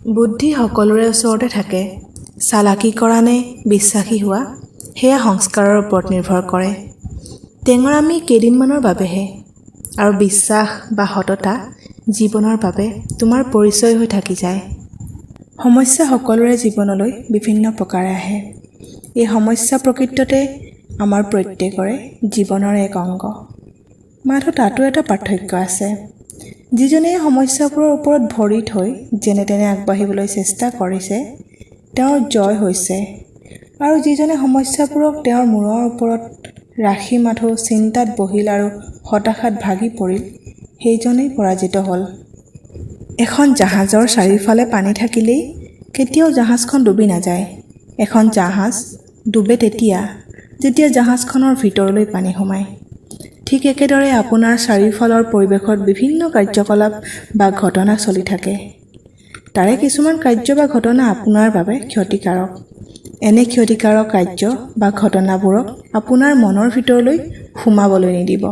বুদ্ধি সকলোৰে ওচৰতে থাকে। চালাকি কৰা নে বিশ্বাসী হোৱা সেয়া সংস্কাৰৰ ওপৰত নিৰ্ভৰ কৰে। টেঙৰামি কেইদিনমানৰ বাবেহে, আৰু বিশ্বাস বা সততা জীৱনৰ বাবে তোমাৰ পৰিচয় হৈ থাকি যায়। সমস্যা সকলোৰে জীৱনলৈ বিভিন্ন প্ৰকাৰে আহে। এই সমস্যা প্ৰকৃততে আমাৰ প্ৰত্যেকৰে জীৱনৰ এক অংগ। মাথো তাতো এটা পাৰ্থক্য আছে। যিজনে এই সমস্যাবোৰৰ ওপৰত ভৰি থৈ যেনে তেনে আগবাঢ়িবলৈ চেষ্টা কৰিছে তেওঁৰ জয় হৈছে, আৰু যিজনে সমস্যাবোৰক তেওঁৰ মূৰৰ ওপৰত ৰাখি মাথো চিন্তাত বহিল আৰু হতাশাত ভাগি পৰিল সেইজনেই পৰাজিত হ'ল। এখন জাহাজৰ চাৰিওফালে পানী থাকিলেই কেতিয়াও জাহাজখন ডুবি নাযায়। এখন জাহাজ ডুবে তেতিয়া যেতিয়া জাহাজখনৰ ভিতৰলৈ পানী সোমায়। ঠিক একেদৰে আপোনাৰ চাৰিওফালৰ পৰিৱেশত বিভিন্ন কাৰ্যকলাপ বা ঘটনা চলি থাকে। তাৰে কিছুমান কাৰ্য বা ঘটনা আপোনাৰ বাবে ক্ষতিকাৰক। এনে ক্ষতিকাৰক কাৰ্য বা ঘটনাবোৰক আপোনাৰ মনৰ ভিতৰলৈ সোমাবলৈ নিদিব।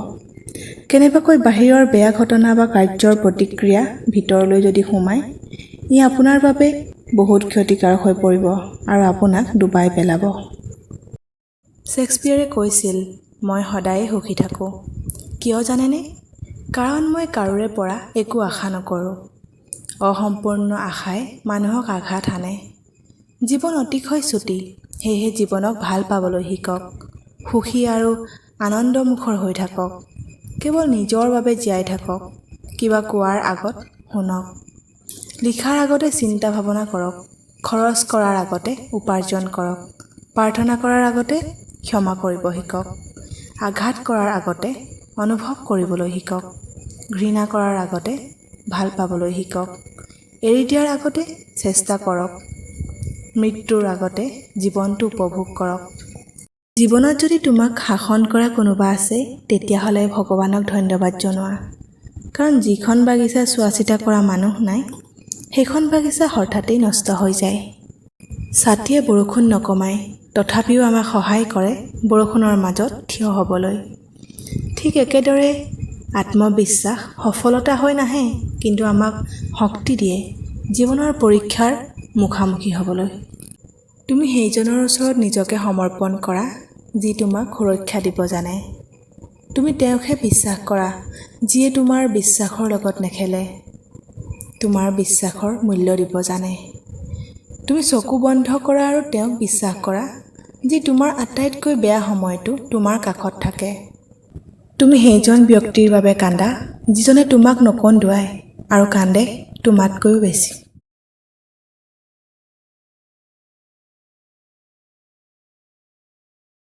কেনেবাকৈ বাহিৰৰ বেয়া ঘটনা বা কাৰ্যৰ প্ৰতিক্ৰিয়া ভিতৰলৈ যদি সোমায়, ই আপোনাৰ বাবে বহুত ক্ষতিকাৰক হৈ পৰিব আৰু আপোনাক ডুবাই পেলাব। শ্বেক্সপিয়াৰে কৈছিল, মই সদায়ে সুখী থাকোঁ। কিয় জানেনে? কাৰণ মই কাৰোৰে পৰা একো আশা নকৰোঁ। অসম্পূৰ্ণ আশাই মানুহক আঘাত হানে। জীৱন অতিশয় চুটি, সেয়েহে জীৱনক ভাল পাবলৈ শিকক। সুখী আৰু আনন্দমুখৰ হৈ থাকক। কেৱল নিজৰ বাবে জীয়াই থাকক। কিবা কোৱাৰ আগত শুনক। লিখাৰ আগতে চিন্তা ভাৱনা কৰক। খৰচ কৰাৰ আগতে উপাৰ্জন কৰক। প্ৰাৰ্থনা কৰাৰ আগতে ক্ষমা কৰিব শিকক। আঘাত কৰাৰ আগতে অনুভৱ কৰিবলৈ শিকক। ঘৃণা কৰাৰ আগতে ভাল পাবলৈ শিকক। এৰি দিয়াৰ আগতে চেষ্টা কৰক। মৃত্যুৰ আগতে জীৱনটো উপভোগ কৰক। জীৱনত যদি তোমাক শাসন কৰা কোনোবা আছে, তেতিয়াহ'লে ভগৱানক ধন্যবাদ জনোৱা। কাৰণ যিখন বাগিচা চোৱা চিতা কৰা মানুহ নাই, সেইখন বাগিচা হঠাতেই নষ্ট হৈ যায়। ছাতিয়ে বৰষুণ নকমায়, তথাপিও আমাক সহায় কৰে বৰষুণৰ মাজত থিয় হ'বলৈ। ঠিক একেদৰে আত্মবিশ্বাস সফলতা হৈ নাহে, কিন্তু আমাক শক্তি দিয়ে জীৱনৰ পৰীক্ষাৰ মুখামুখি হ'বলৈ। তুমি সেইজনৰ ওচৰত নিজকে সমৰ্পণ কৰা যি তোমাক সুৰক্ষা দিব জানে। তুমি তেওঁকহে বিশ্বাস কৰা যিয়ে তোমাৰ বিশ্বাসৰ লগত নেখেলে, তোমাৰ বিশ্বাসৰ মূল্য দিব জানে। তুমি চকু বন্ধ কৰা আৰু তেওঁক বিশ্বাস কৰা যি তোমাৰ আটাইতকৈ বেয়া সময়তো তোমাৰ কাষত থাকে। তুমি সেইজন ব্যক্তিৰ বাবে কান্দা যিজনে তোমাক নকন্দুৱায় আৰু কান্দে তোমাতকৈও বেছি।